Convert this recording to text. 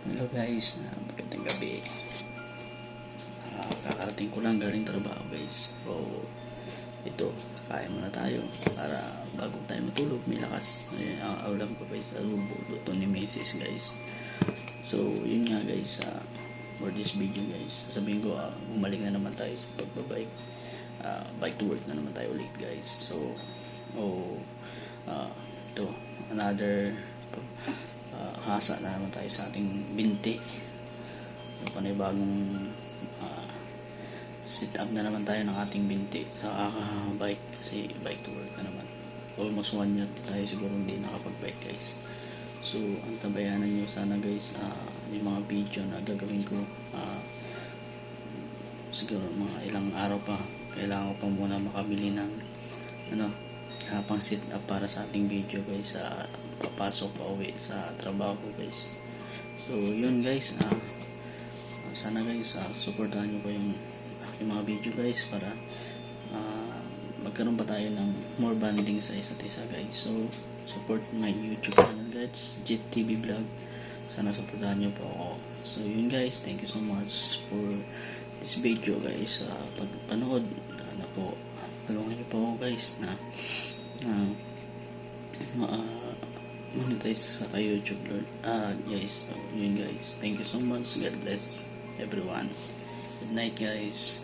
Hello guys, magandang gabi. Kakarating ko lang galing trabaho guys. So, ito, kain muna tayo para bago tayo matulog, may lakas. Ang ulam ko guys, adobo, luto ni Mrs. guys. So, yun nga guys, for this video guys, sabihin ko, bumalik na naman tayo sa pagbabike. Bike to work na naman tayo ulit guys. So, ito, another hasa na naman tayo sa ating binti. Panibagong sit up na naman tayo ng ating binti sa bike, kasi bike to work na naman. Almost 1 year tayo siguro hindi nakapag-bike guys. So ang tabayanan nyo sana guys, yung mga video na gagawin ko, siguro mga ilang araw pa, kailangan ko pa muna makabili ng pang sit up para sa ating video guys, papasok pa uwi sa trabaho guys. So yun guys, sana guys, supportahan nyo ko yung aking mga video guys para magkaroon pa tayo ng more bonding sa isa't isa guys. So support my YouTube channel guys, JTV Vlog. Sana supportahan nyo po ako. So yun guys, thank you so much for this video guys. Pagpanood po, tulungan nyo po ako guys na monetize sa YouTube Lord. Guys, so yun guys, thank you so much. God bless everyone. Good night guys.